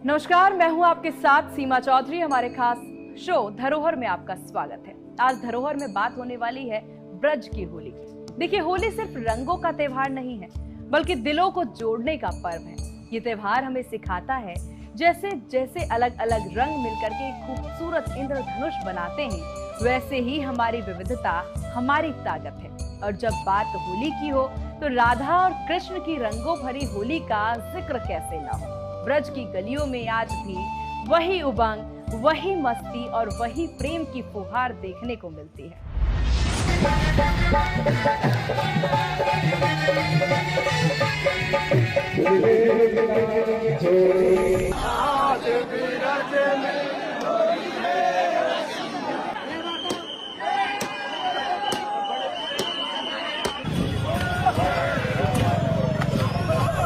नमस्कार, मैं हूं आपके साथ सीमा चौधरी। हमारे खास शो धरोहर में आपका स्वागत है। आज धरोहर में बात होने वाली है ब्रज की होली की। देखिए, होली सिर्फ रंगों का त्योहार नहीं है, बल्कि दिलों को जोड़ने का पर्व है। ये त्योहार हमें सिखाता है जैसे जैसे अलग अलग रंग मिलकर के एक खूबसूरत इंद्रधनुष बनाते हैं, वैसे ही हमारी विविधता हमारी ताकत है। और जब बात होली की हो तो राधा और कृष्ण की रंगों भरी होली का जिक्र कैसे ना हो। ब्रज की गलियों में आज भी वही उमंग, वही मस्ती और वही प्रेम की फुहार देखने को मिलती है। आज ब्रज में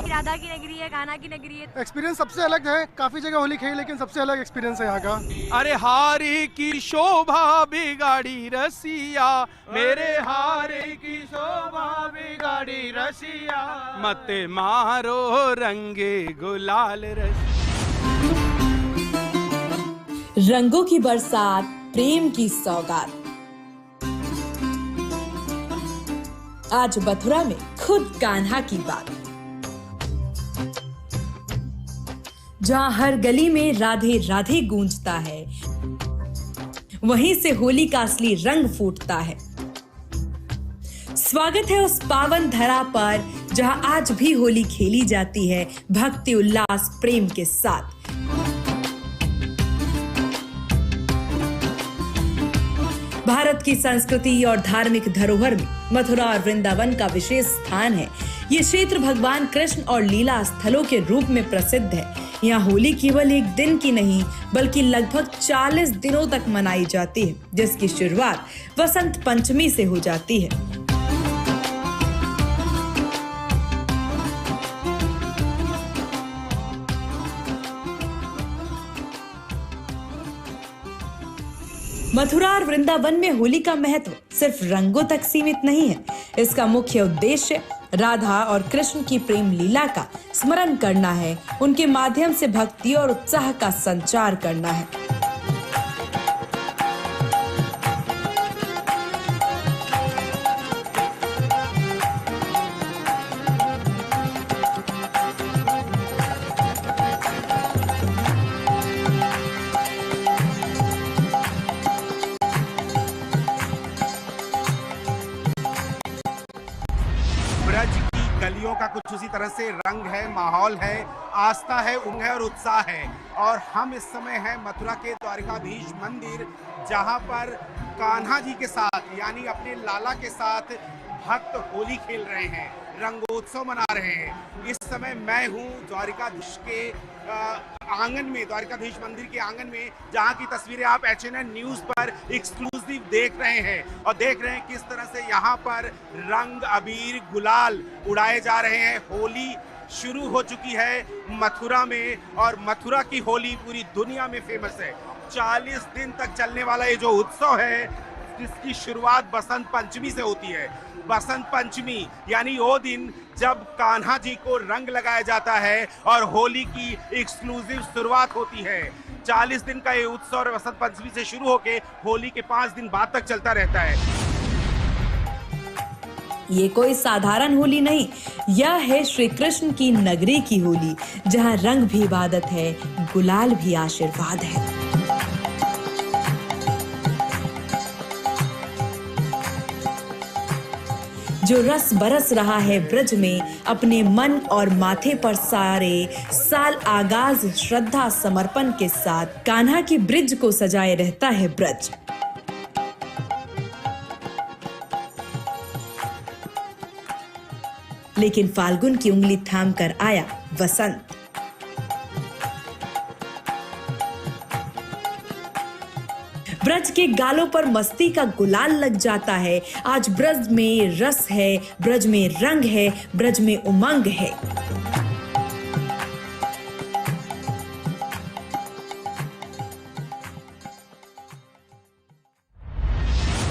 राधा की नगरी है, कान्हा की नगरी है। एक्सपीरियंस सबसे अलग है। काफी जगह होली खेली, लेकिन सबसे अलग एक्सपीरियंस है यहाँ का। अरे हारी की शोभा बिगाड़ी रसिया, मेरे हारी की शोभा बिगाड़ी रसिया, मत मारो रंगे गुलाल रंगों की बरसात, प्रेम की सौगात। आज मथुरा में खुद कान्हा की बात, जहां हर गली में राधे राधे गूंजता है, वहीं से होली का असली रंग फूटता है। स्वागत है उस पावन धरा पर जहां आज भी होली खेली जाती है भक्ति, उल्लास, प्रेम के साथ। भारत की संस्कृति और धार्मिक धरोहर में मथुरा और वृंदावन का विशेष स्थान है। ये क्षेत्र भगवान कृष्ण और लीला स्थलों के रूप में प्रसिद्ध है। यहाँ होली केवल एक दिन की नहीं, बल्कि लगभग 40 दिनों तक मनाई जाती है, जिसकी शुरुआत वसंत पंचमी से हो जाती है। मथुरा और वृंदावन में होली का महत्व सिर्फ रंगों तक सीमित नहीं है। इसका मुख्य उद्देश्य राधा और कृष्ण की प्रेम लीला का स्मरण करना है, उनके माध्यम से भक्ति और उत्साह का संचार करना है। ब्रज की गलियों का कुछ उसी तरह से रंग है, माहौल है, आस्था है, उमंग है और उत्साह है। और हम इस समय हैं मथुरा के द्वारिकाधीश मंदिर, जहां पर कान्हा जी के साथ यानी अपने लाला के साथ भक्त होली खेल रहे हैं, रंगोत्सव मना रहे हैं। इस समय मैं हूं द्वारिकाधीश के आंगन में, द्वारिकाधीश मंदिर के आंगन में, जहां की तस्वीरें आप HNN न्यूज पर एक्सक्लूसिव देख रहे हैं और देख रहे हैं किस तरह से यहां पर रंग, अबीर, गुलाल उड़ाए जा रहे हैं। होली शुरू हो चुकी है मथुरा में और मथुरा की होली पूरी दुनिया में फेमस है। 40 दिन तक चलने वाला ये जो उत्सव है, जिसकी शुरुआत बसंत पंचमी से होती है। बसंत पंचमी यानी वो दिन जब कान्हा जी को रंग लगाया जाता है और होली की एक्सक्लूसिव शुरुआत होती है। 40 दिन का ये उत्सव बसंत पंचमी से शुरू होकर होली के 5 दिन बाद तक चलता रहता है। ये कोई साधारण होली नहीं, यह है श्री कृष्ण की नगरी की होली, जहां रंग भी इबादत है, गुलाल भी आशीर्वाद है। जो रस बरस रहा है ब्रज में, अपने मन और माथे पर सारे साल आगाज श्रद्धा समर्पण के साथ कान्हा की ब्रिज को सजाए रहता है ब्रज। लेकिन फाल्गुन की उंगली थाम कर आया वसंत। ब्रज के गालों पर मस्ती का गुलाल लग जाता है। आज ब्रज में रस है, ब्रज में रंग है, ब्रज में उमंग है।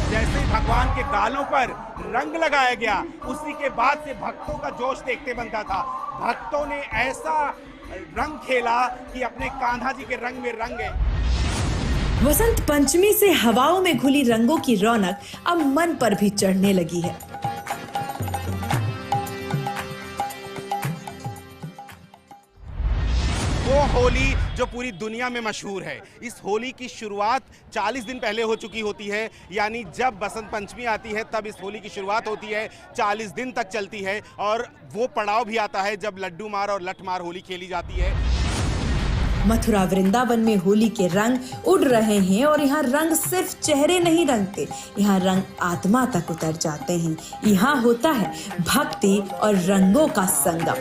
जैसे ही भगवान के गालों पर रंग लगाया गया, उसी के बाद से भक्तों का जोश देखते बनता था। भक्तों ने ऐसा रंग खेला कि अपने कान्हा जी के रंग में रंग है। वसंत पंचमी से हवाओं में घुली रंगों की रौनक अब मन पर भी चढ़ने लगी है। वो होली जो पूरी दुनिया में मशहूर है, इस होली की शुरुआत 40 दिन पहले हो चुकी होती है। यानी जब बसंत पंचमी आती है तब इस होली की शुरुआत होती है, 40 दिन तक चलती है। और वो पड़ाव भी आता है जब लड्डू मार और लठ मार होली खेली जाती है। मथुरा वृंदावन में होली के रंग उड़ रहे हैं और यहाँ रंग सिर्फ चेहरे नहीं रंगते, यहाँ रंग आत्मा तक उतर जाते हैं। यहाँ होता है भक्ति और रंगों का संगम।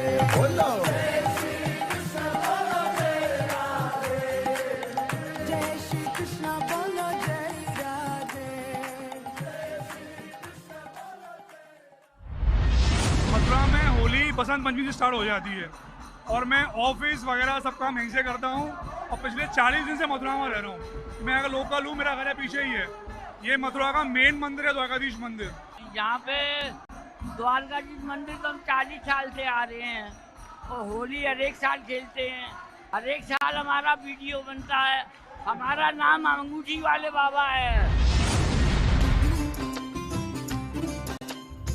मथुरा में होली बसंत पंचमी से स्टार्ट हो जाती है और मैं ऑफिस वगैरह सब काम यहीं से करता हूँ और पिछले 40 दिन से मथुरा में रह रहा हूँ। मैं अगर लोकल हूँ, मेरा घर है पीछे ही है। ये मथुरा का मेन मंदिर है, द्वारकाधीश मंदिर। यहाँ पे द्वारकाधीश मंदिर तो हम 40 साल से आ रहे हैं और होली हर एक साल खेलते हैं। हर एक साल हमारा वीडियो बनता है। हमारा नाम अंगूठी वाले बाबा है।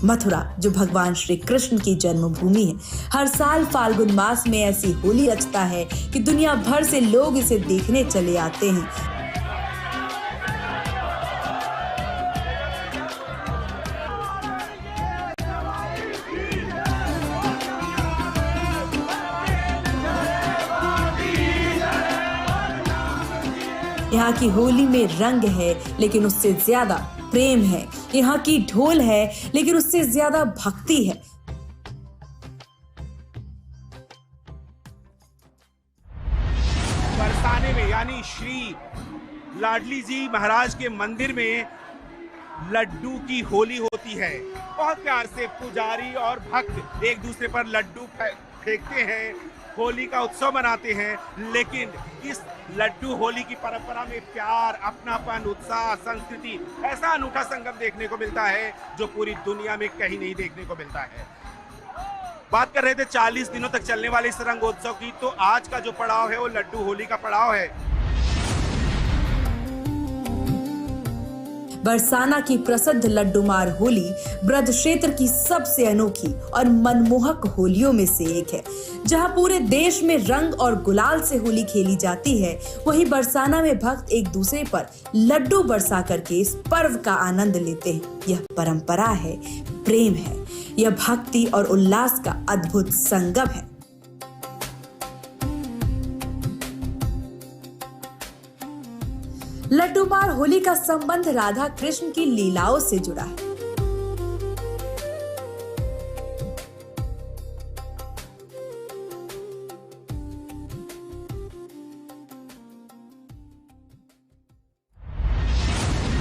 मथुरा जो भगवान श्री कृष्ण की जन्मभूमि है, हर साल फाल्गुन मास में ऐसी होली रचता है कि दुनिया भर से लोग इसे देखने चले आते हैं। यहाँ की होली में रंग है लेकिन उससे ज्यादा प्रेम है। यहाँ की ढोल है लेकिन उससे ज्यादा भक्ति है। बरसाने में यानी श्री लाडली जी महाराज के मंदिर में लड्डू की होली होती है। बहुत प्यार से पुजारी और भक्त एक दूसरे पर लड्डू फेंकते हैं, होली का उत्सव मनाते हैं। लेकिन इस लड्डू होली की परंपरा में प्यार, अपनापन, उत्साह, संस्कृति, ऐसा अनूठा संगम देखने को मिलता है जो पूरी दुनिया में कहीं नहीं देखने को मिलता है। बात कर रहे थे 40 दिनों तक चलने वाले इस रंगोत्सव की, तो आज का जो पड़ाव है वो लड्डू होली का पड़ाव है। बरसाना की प्रसिद्ध लड्डूमार होली ब्रज क्षेत्र की सबसे अनोखी और मनमोहक होलियों में से एक है। जहां पूरे देश में रंग और गुलाल से होली खेली जाती है, वहीं बरसाना में भक्त एक दूसरे पर लड्डू बरसा करके इस पर्व का आनंद लेते हैं। यह परंपरा है, प्रेम है, यह भक्ति और उल्लास का अद्भुत संगम है। लड्डूमार होली का संबंध राधा कृष्ण की लीलाओं से जुड़ा है।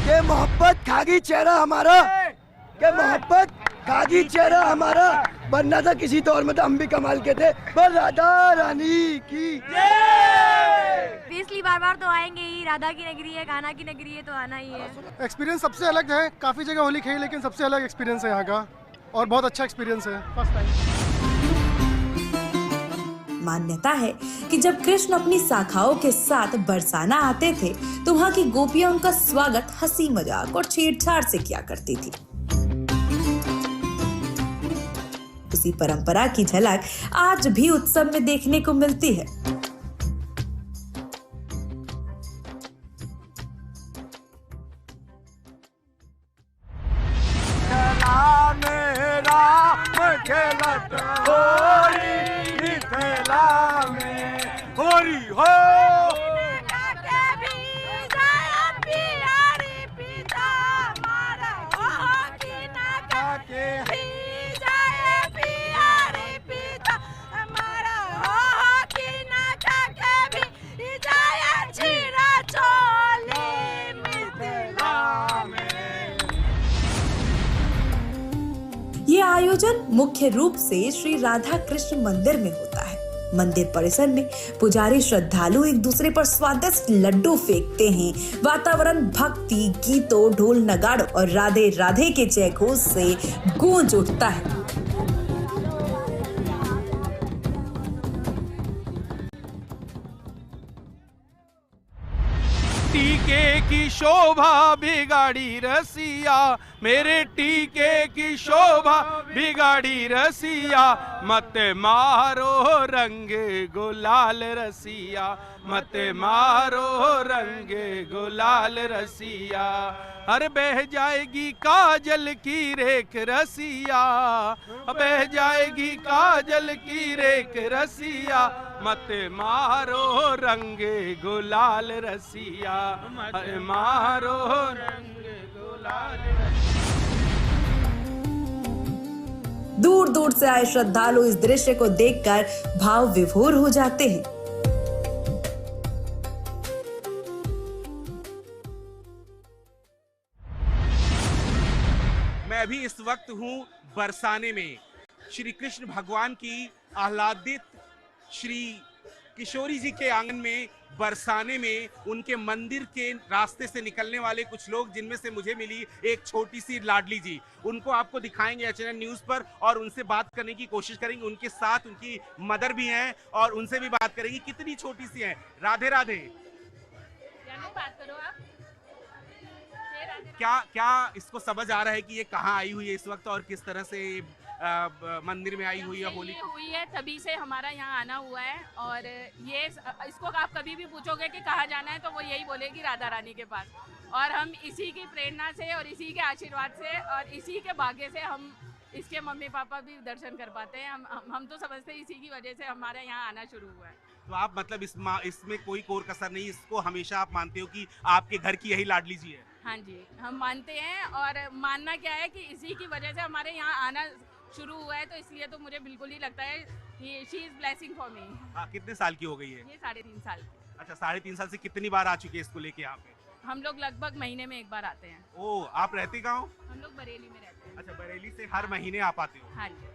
के मोहब्बत खागी चेहरा हमारा, के मोहब्बत खागी चेहरा हमारा, बनना था किसी तौर में तो हम भी कमाल के थे। पर राधा रानी की इसलिए बार बार तो आएंगे ही। राधा की नगरी है, कान्हा की नगरी है, तो आना ही है। एक्सपीरियंस सबसे अलग है। काफ़ी जगह होली खेली लेकिन सबसे अलग एक्सपीरियंस है यहाँ का, और बहुत अच्छा एक्सपीरियंस है। First time. मान्यता है कि जब कृष्ण अपनी शाखाओं के साथ बरसाना आते थे तो वहाँ की गोपियां उनका स्वागत हंसी मजाक और छेड़छाड़ से किया करती थी। उसी परंपरा की झलक आज भी उत्सव में देखने को मिलती है। ये आयोजन मुख्य रूप से श्री राधा कृष्ण मंदिर में होता है। मंदिर परिसर में पुजारी श्रद्धालु एक दूसरे पर स्वादिष्ट लड्डू फेंकते हैं। वातावरण भक्ति, गीतों, ढोल नगाड़ों और राधे राधे के जयघोष से गूंज उठता है। टीके की शोभा बिगाड़ी रसिया, मेरे टीके की शोभा बिगाड़ी रसिया, मत मारो रंग गुलाल रसिया, मत मारो रंग गुलाल रसिया, हर बह जाएगी काजल की रेख रसिया, बह जाएगी काजल की रेख रसिया, मत मारो रंग गुलाल रसिया, मत मारो रंग गुलाल रसिया। दूर दूर से आए श्रद्धालु इस दृश्य को देखकर भाव विभोर हो जाते हैं। मैं अभी इस वक्त हूँ बरसाने में। श्री कृष्ण भगवान की आह्लादित श्री किशोरी जी के आंगन में बरसाने में उनके मंदिर के रास्ते से निकलने वाले कुछ लोग, जिनमें से मुझे मिली एक छोटी सी लाडली जी। उनको आपको दिखाएंगे एचएनएन न्यूज पर और उनसे बात करने की कोशिश करेंगे। उनके साथ उनकी मदर भी हैं और उनसे भी बात करेंगे। कितनी छोटी सी हैं। राधे राधे। बात करो आप। क्या इसको समझ आ रहा है कि ये कहाँ आई हुई है इस वक्त और किस तरह से मंदिर में आई हुई है? होली हुई है तभी से हमारा यहाँ आना हुआ है। और ये इसको आप कभी भी पूछोगे कि कहाँ जाना है तो वो यही बोलेगी राधा रानी के पास। और हम इसी की प्रेरणा से और इसी के आशीर्वाद से और इसी के भाग्य से हम इसके मम्मी पापा भी दर्शन कर पाते हैं। हम तो समझते हैं इसी की वजह से हमारे यहाँ आना शुरू हुआ है। तो आप मतलब इसमें कोई कोर कसर नहीं, इसको हमेशा आप मानते हो कि आपके घर की यही लाडली जी है? हाँ जी, हम मानते हैं। और मानना क्या है कि इसी की वजह से हमारे यहाँ आना शुरू हुआ है, तो इसलिए तो मुझे बिल्कुल ही लगता है कि she is blessing for me. कितने साल की हो गई है? ये 3.5 साल की। अच्छा, 3.5 साल से कितनी बार आ चुके हैं इसको लेके यहाँ पे? हम लोग लगभग महीने में एक बार आते हैं। ओह, आप रहते कहाँ हो? हम लोग बरेली में रहते हैं। अच्छा, बरेली से हर महीने आप आते हो? हाँ जी।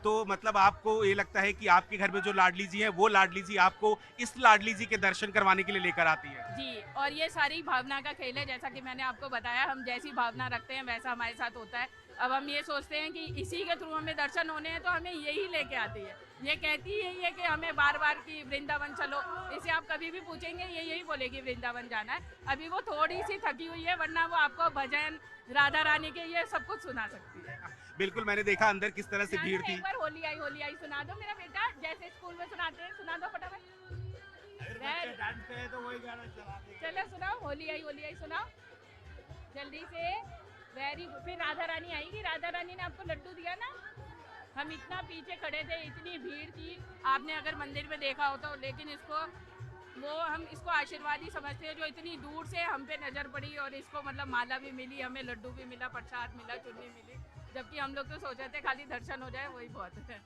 तो मतलब आपको ये लगता है कि आपके घर में जो लाडली जी है वो लाडली जी आपको इस लाडली जी के दर्शन करवाने के लिए लेकर आती है? जी, और ये सारी भावना का खेल है। जैसा कि मैंने आपको बताया, हम जैसी भावना रखते हैं वैसा हमारे साथ होता है। अब हम ये सोचते हैं कि इसी के थ्रू हमें दर्शन होने हैं तो हमें यही लेके आती है। ये कहती यही है कि हमें बार बार कि वृंदावन चलो। इसे आप कभी भी पूछेंगे ये यही बोलेगी वृंदावन जाना है। अभी वो थोड़ी सी थकी हुई है, वरना वो आपको भजन राधा रानी के ये सब कुछ सुना सकती है। बिल्कुल, मैंने देखा अंदर किस तरह से भीड़ थी। एक बार होली आई सुना दो मेरा बेटा, जैसे स्कूल में सुनाते हैं, सुना दो फटाफट। तो वही गाना चला दे। चलो सुनाओ, होली आई सुनाओ जल्दी से। Very good. फिर राधा रानी आएगी। राधा रानी ने आपको लड्डू दिया ना। हम इतना पीछे खड़े थे, इतनी भीड़ थी, आपने अगर मंदिर में देखा हो तो। लेकिन हम इसको आशीर्वाद ही समझते हैं, जो इतनी दूर से हम पे नजर पड़ी और इसको मतलब माला भी मिली, हमें लड्डू भी मिला, प्रसाद मिला, चुन्नी मिली। जबकि हम लोग तो सोचे थे खाली दर्शन हो जाए वही बहुत है।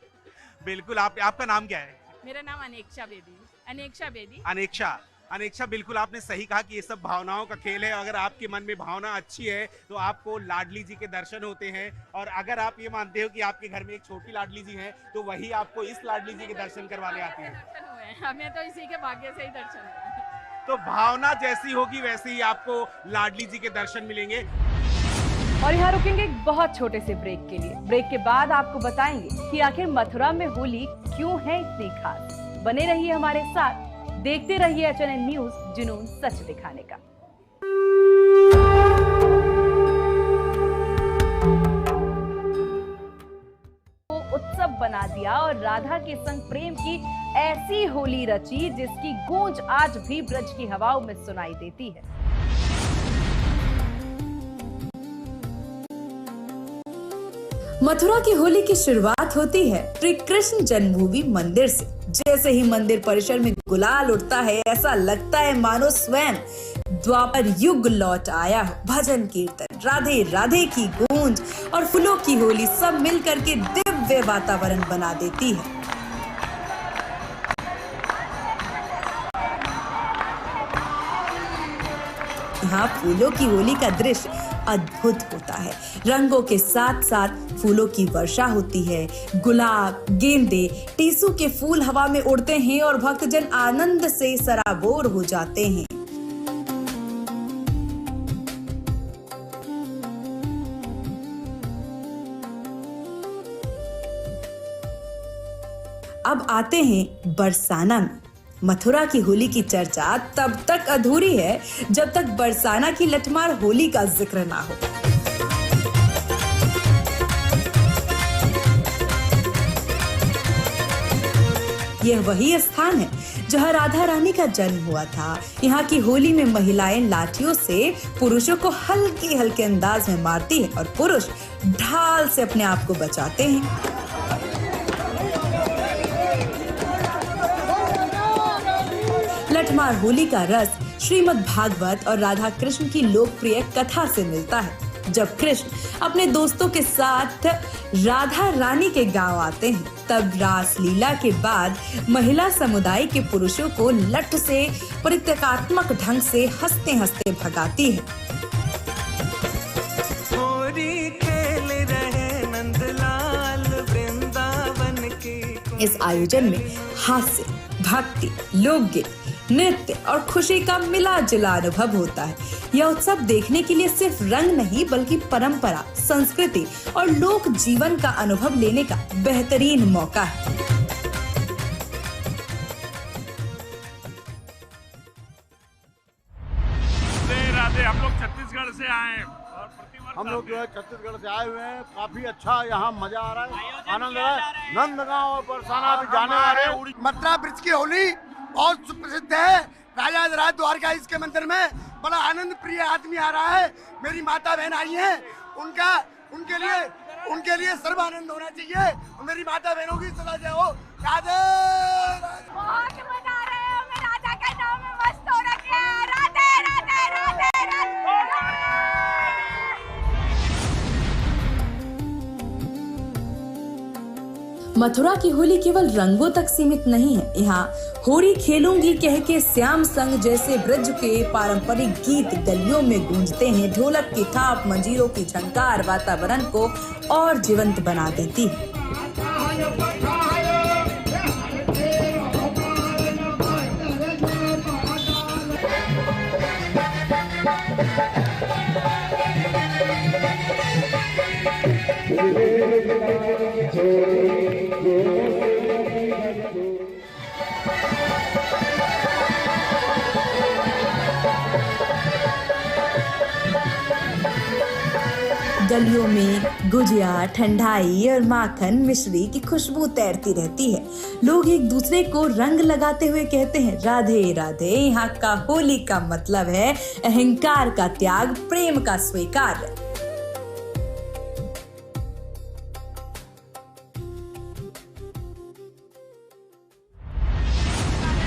बिल्कुल। आपका नाम क्या है? मेरा नाम अनेक्षा बेदी। अनेक्षा, बिल्कुल आपने सही कहा कि ये सब भावनाओं का खेल है। अगर आपके मन में भावना अच्छी है तो आपको लाडली जी के दर्शन होते हैं। और अगर आप ये मानते हो कि आपके घर में एक छोटी लाडली जी है तो वही आपको इस लाडली जी के दर्शन करवाने आती है। दर्शन हुए हैं हमें तो इसी के भाग्य से ही दर्शन हुए। तो भावना जैसी होगी वैसे ही आपको लाडली जी के दर्शन मिलेंगे। और यहाँ रुकेंगे एक बहुत छोटे से ब्रेक के लिए। ब्रेक के बाद आपको बताएंगे कि आखिर मथुरा में होली क्यों है इतनी खास। बने रहिए हमारे साथ, देखते रहिए एचएनएन न्यूज, जुनून सच दिखाने का। उत्सव बना दिया और राधा के संग प्रेम की ऐसी होली रची जिसकी गूंज आज भी ब्रज की हवाओं में सुनाई देती है। मथुरा की होली की शुरुआत होती है श्री कृष्ण जन्मभूमि मंदिर से। जैसे ही मंदिर परिसर में गुलाल उठता है, ऐसा लगता है मानो स्वयं द्वापर युग लौट आया हो। भजन कीर्तन, राधे राधे की गूंज और फूलों की होली सब मिलकर के दिव्य वातावरण बना देती है। यहाँ फूलों की होली का दृश्य अद्भुत होता है। रंगों के साथ साथ फूलों की वर्षा होती है। गुलाब, गेंदे, टीसू के फूल हवा में उड़ते हैं और भक्तजन आनंद से सराबोर हो जाते हैं। अब आते हैं बरसाना में। मथुरा की होली की चर्चा तब तक अधूरी है जब तक बरसाना की लठमार होली का जिक्र ना हो। यह वही स्थान है जहां राधा रानी का जन्म हुआ था। यहाँ की होली में महिलाएं लाठियों से पुरुषों को हल्के हल्के अंदाज में मारती है और पुरुष ढाल से अपने आप को बचाते हैं। लठमार होली का रस श्रीमद् भागवत और राधा कृष्ण की लोकप्रिय कथा से मिलता है। जब कृष्ण अपने दोस्तों के साथ राधा रानी के गांव आते हैं, तब रास लीला के बाद महिला समुदाय के पुरुषों को लठ से प्रतीकात्मक ढंग से हंसते हंसते भगाती है। इस आयोजन में हास्य, भक्ति, लोकगीत, नृत्य और खुशी का मिला जुला अनुभव होता है। यह उत्सव देखने के लिए सिर्फ रंग नहीं बल्कि परंपरा, संस्कृति और लोक जीवन का अनुभव लेने का बेहतरीन मौका है। राधे, हम लोग छत्तीसगढ़ से आए हैं और हम लोग जो है छत्तीसगढ़ से आए हुए हैं। काफी अच्छा यहाँ मजा आ रहा है, आनंद आ रहा है। नंदगांव और बरसाना भी जाने वाले हैं। मथुरा ब्रिज की होली बहुत सुप्रसिद्ध है। राजा राज द्वारकाधीश के मंदिर में बड़ा आनंद प्रिय आदमी आ रहा है। मेरी माता बहन आई हैं, उनके लिए सर्व आनंद होना चाहिए। और मेरी माता बहनों की सदा जय हो। राधे बहुत मजा आ रहा है। हमें राधा के नाम में मस्त हो रखे हैं। राधे राधे राधे मथुरा की होली केवल रंगों तक सीमित नहीं है। यहाँ होली खेलूंगी कह के श्याम संग जैसे ब्रज के पारंपरिक गीत गलियों में गूंजते हैं। ढोलक की थाप, मंजीरों की झंकार वातावरण को और जीवंत बना देती है। गलियों में गुजिया, ठंडाई और माखन मिश्री की खुशबू तैरती रहती है। लोग एक दूसरे को रंग लगाते हुए कहते हैं राधे राधे। यहाँ का होली का मतलब है अहंकार का त्याग, प्रेम का स्वीकार।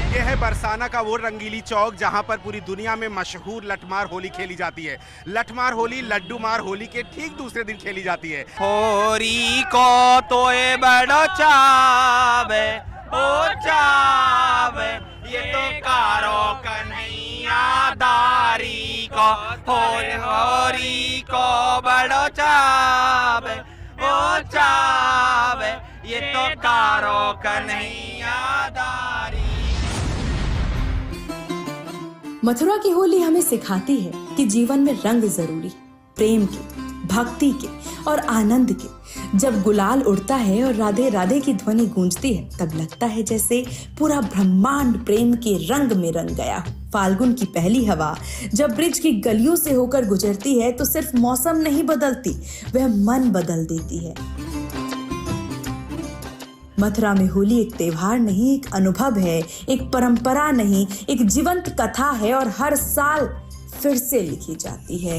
ये है बरसाना का वो रंगीली चौक जहां पर पूरी दुनिया में मशहूर लठमार होली खेली जाती है। लठमार होली लड्डू मार होली के ठीक दूसरे दिन खेली जाती है। होरी को तोए बड़ो चावे, ओ चावे, ये तो कारो कन्हैया दारी को। होरी को बड़ो चावे, ओ चावे, ये तो कारो कन्हैया दारी। मथुरा की होली हमें सिखाती है कि जीवन में रंग जरूरी, प्रेम के, भक्ति के और आनंद के। जब गुलाल उड़ता है और राधे राधे की ध्वनि गूंजती है, तब लगता है जैसे पूरा ब्रह्मांड प्रेम के रंग में रंग गया हो। फाल्गुन की पहली हवा जब ब्रिज की गलियों से होकर गुजरती है तो सिर्फ मौसम नहीं बदलती, वह मन बदल देती है। मथुरा में होली एक त्योहार नहीं, एक अनुभव है, एक परंपरा नहीं, एक जीवंत कथा है और हर साल फिर से लिखी जाती है।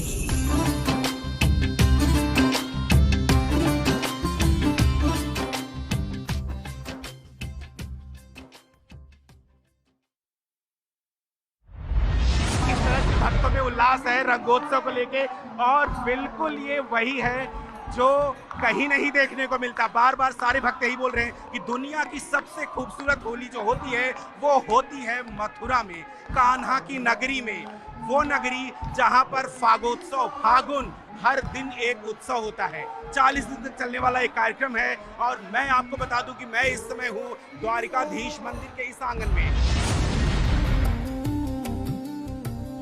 भक्तों में उल्लास है रंगोत्सव को लेके और बिल्कुल ये वही है जो कहीं नहीं देखने को मिलता। बार बार सारे भक्त यही बोल रहे हैं कि दुनिया की सबसे खूबसूरत होली जो होती है वो होती है मथुरा में, कान्हा की नगरी में। वो नगरी जहां पर फागोत्सव, फागुन हर दिन एक उत्सव होता है। 40 दिन तक चलने वाला एक कार्यक्रम है और मैं आपको बता दूं कि मैं इस समय हूं द्वारिकाधीश मंदिर के इस आंगन में।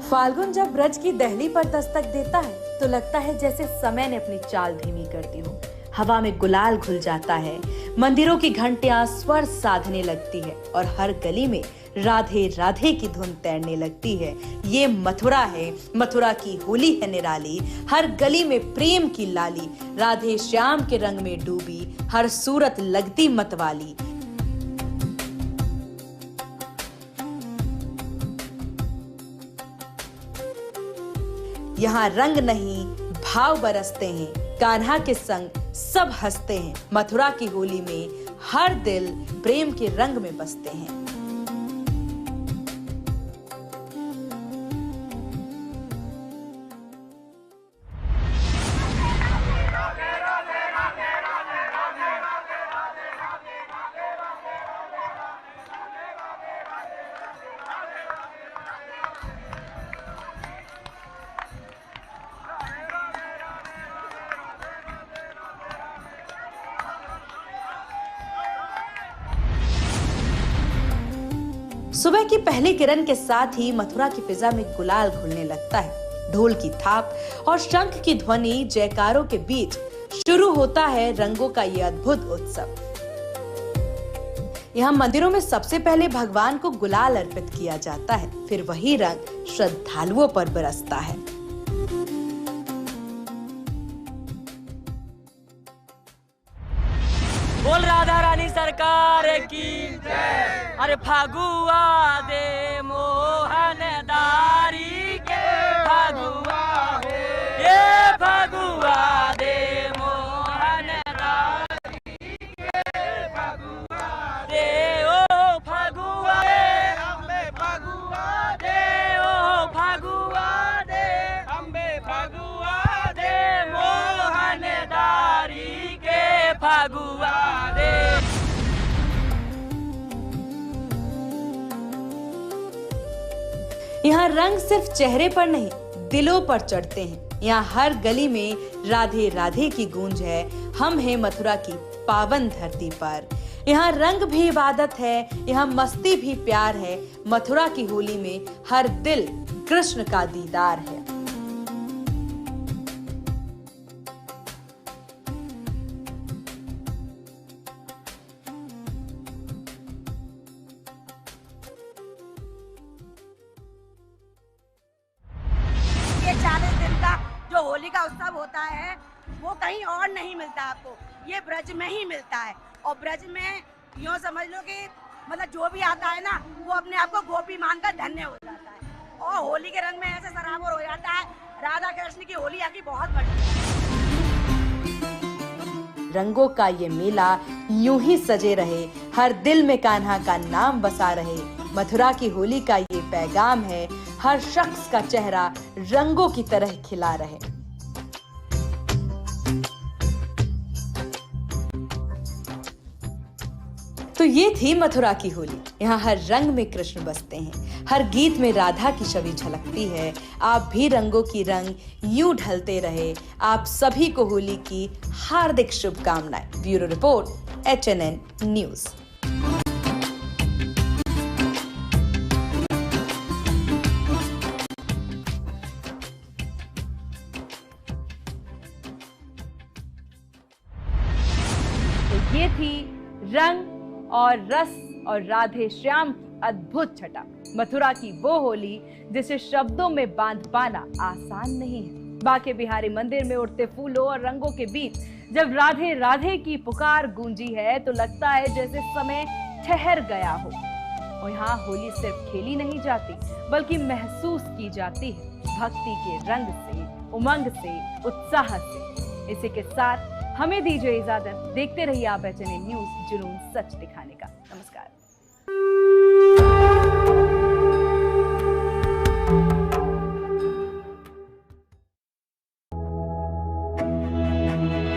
फाल्गुन जब ब्रज की दहली पर दस्तक देता है तो लगता है जैसे समय ने अपनी चाल धीमी कर दी हो। हवा में गुलाल घुल जाता है, मंदिरों की घंटियां स्वर साधने लगती है और हर गली में राधे राधे की धुन तैरने लगती है। ये मथुरा है, मथुरा की होली है निराली, हर गली में प्रेम की लाली, राधे श्याम के रंग में डूबी हर सूरत लगती मतवाली। यहाँ रंग नहीं भाव बरसते हैं, कान्हा के संग सब हंसते हैं। मथुरा की होली में हर दिल प्रेम के रंग में बसते हैं। सुबह की पहली किरण के साथ ही मथुरा की फिजा में गुलाल घुलने लगता है। ढोल की थाप और शंख की ध्वनि जयकारों के बीच शुरू होता है रंगों का ये अद्भुत उत्सव। यहाँ मंदिरों में सबसे पहले भगवान को गुलाल अर्पित किया जाता है, फिर वही रंग श्रद्धालुओं पर बरसता है। बोल राधा रानी सरकार की जय। अरे फगुआ दे मोहन दारी के फगुआ हो, ये फगुआ दे मोहन दारी के फगुआ दे, ओ फगुआ दे अम्बे फगुआ दे, ओ फगुआ दे अम्बे फगुआ दे मोहन दारी के फगुआ। यहाँ रंग सिर्फ चेहरे पर नहीं दिलों पर चढ़ते हैं। यहाँ हर गली में राधे राधे की गूंज है। हम हैं मथुरा की पावन धरती पर। यहाँ रंग भी इबादत है, यहाँ मस्ती भी प्यार है। मथुरा की होली में हर दिल कृष्ण का दीदार है। ये 40 दिन का जो होली का उत्सव होता है वो कहीं और नहीं मिलता आपको, ये ब्रज में ही मिलता है। और ब्रज में यूँ समझ लो कि मतलब जो भी आता है ना वो अपने आप को गोपी मानकर धन्य हो जाता है और होली के रंग में ऐसे सराबोर हो जाता है। राधा कृष्ण की होली आकी बहुत बड़ी है। रंगों का ये मेला यूं ही सजे रहे, हर दिल में कान्हा का नाम बसा रहे। मथुरा की होली का ये पैगाम है, हर शख्स का चेहरा रंगों की तरह खिला रहे। तो ये थी मथुरा की होली। यहाँ हर रंग में कृष्ण बसते हैं, हर गीत में राधा की छवि झलकती है। आप भी रंगों की रंग यूं ढलते रहे। आप सभी को होली की हार्दिक शुभकामनाएं। Bureau report, HNN news. तो ये थी रंग और रस और राधे श्याम की अद्भुत छटा। मथुरा की वो होली जिसे शब्दों में बांध पाना आसान नहीं है। बांके बिहारी मंदिर में उड़ते फूलों और रंगों के बीच जब राधे राधे की पुकार गूंजी है तो लगता है जैसे समय ठहर गया हो। और यहाँ होली सिर्फ खेली नहीं जाती बल्कि महसूस की जाती है, भक्ति के रंग से, उमंग से, उत्साह से। इसी के साथ हमें दीजिए इजाजत। देखते रहिए आप HNN न्यूज, जुनून सच दिखाने का। नमस्कार।